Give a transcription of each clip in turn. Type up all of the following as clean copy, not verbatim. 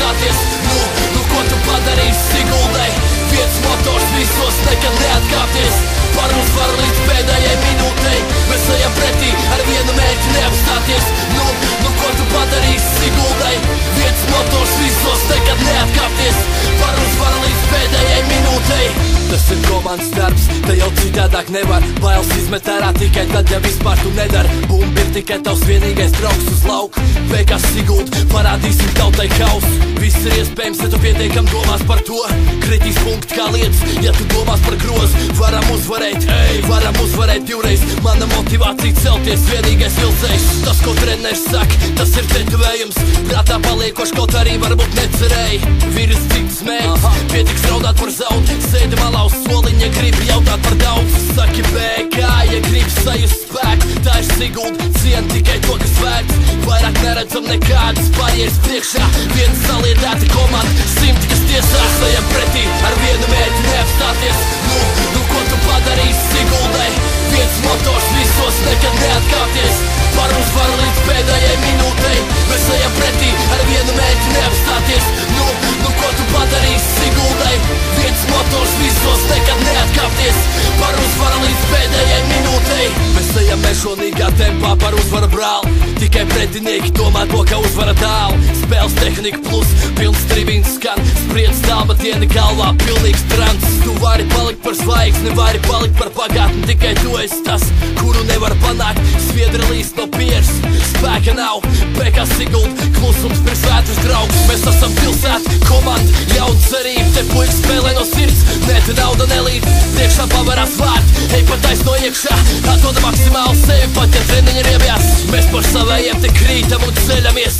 neapstāties. Nu ko tu padarīsi, Siguldai? Viens motors visos, nekad neatkāpties. Par uzvaru līdz pēdējai minūtei. Mēs ejam pretī ar vienu mērķi neapstāties. Nu ko tu padarīsi, Siguldai? Viens motors visos, nekad neatkāpties. Par uzvaru līdz pēdējai minūtei. Tas ir komandas darbs, te jau citādāk nevar. Bailes izmet ārā tikai tad, ja vispār tu nedari. Bumba ir tikai tavs vienīgais draugs uz lauka. Beigās Siguld, parādīsim tautai kausu. Viss ir iespējams, ja tu pietiekam domās par to. Kritīs punkti kā lietas, ja tu domās par grozu. Varam uzvarēt divreiz. Mana motivācija celties, vienīgais vilcējs. Tas, ko treneris saka, tas ir tetovējums. Prātā paliekoši, kaut arī varbūt necerēji. Vīrs cits mēģis, pietiks raudāt par zaud. Sēdi malā uz soliņa, gribi jautāt par daudz. Saki BK, ja gribi sajust spēku. Tā ir Sigulda, cien tikai to, kas vērts. Vairāk neredzam nekādas barjeras priekšā. Viena saliedēta komanda, simti, kas tiesās. Ejam pretī ar vienu mērķi neapstāties. Nu ko tu padarīsi, Siguldai? Viens motors visos, nekad neatkāpties. Par uzvaru līdz pēdējai minūtei. Mēs ejam pretī ar vienu mērķi neapstāties. Nu ko tu padarīsi, Siguldai? Viens motors visos, nekad neatkāpties. Par uzvaru līdz pēdējai minūtei. Mēs ejam mežonīgā tempā par uzvaru brāli. Tikai pretinieki domā to, ka uzvara tālu. Spēles tehnika plus, pilns tribīns skan. Spriedz tālmatieni galvā, pilnīgs trans. Tu vari palikt par zvaigzni, vari palikt par pagātni. Tikai tu esi tas, kuru nevar panākt. Sviedra līst no pieres, spēka nav. Pēkā Siguld, klusums pirms vētras draugs. Mēs esam pilsēta, komanda, jauna cerība. Te puikas spēlē no sirds, ne te nauda nelīd. Priekšā pavarās vārti, ej pa taisno iekšā. Atdoda maksimāli sevi, pat ja treniņi riebjās. Mēs par savējiem te krītam un ceļamies.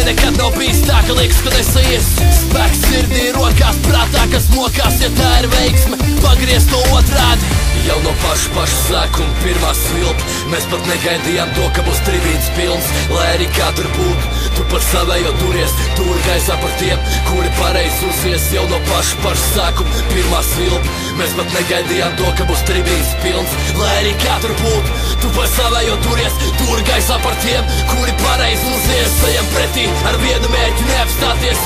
Nekad nav bijis tā, ka liekas, ka nesaies. Spēks sirdī, rokās, prātā, kas mokās. Ja tā ir veiksme, pagriez to otrādi. Jau no paša sākuma pirmā svilpa. Mēs pat negaidījām to, ka būs tribīns pilns. Lai arī kā tur būtu, tu par savējo turies. Tur gaisā par tiem, kuri pareizi uzies. Jau no paša sākuma pirmā svilpa. Mēs pat negaidījām to, ka būs tribīns pilns. Lai arī kā tur būtu, tu par savējo turies. Tur gaisā par tiem, kuri pareizi uzies. Ejam pretī ar vienu mērķi neapstāties.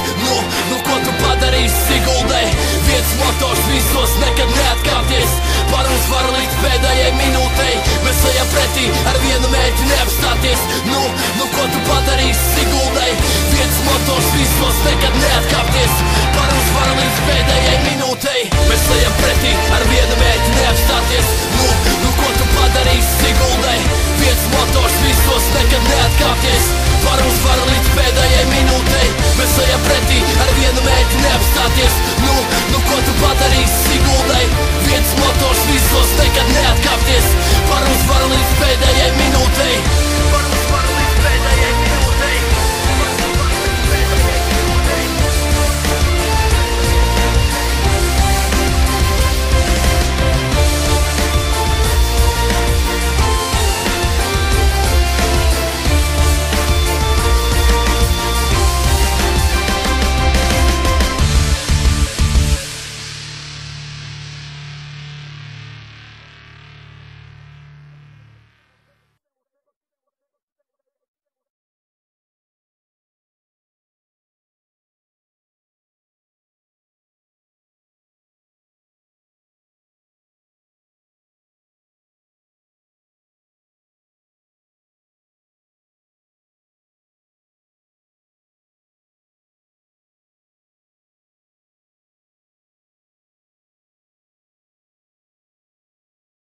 Nu ko tu padarīsi, Siguldai? Viens motors visos, nekad neatkāpties.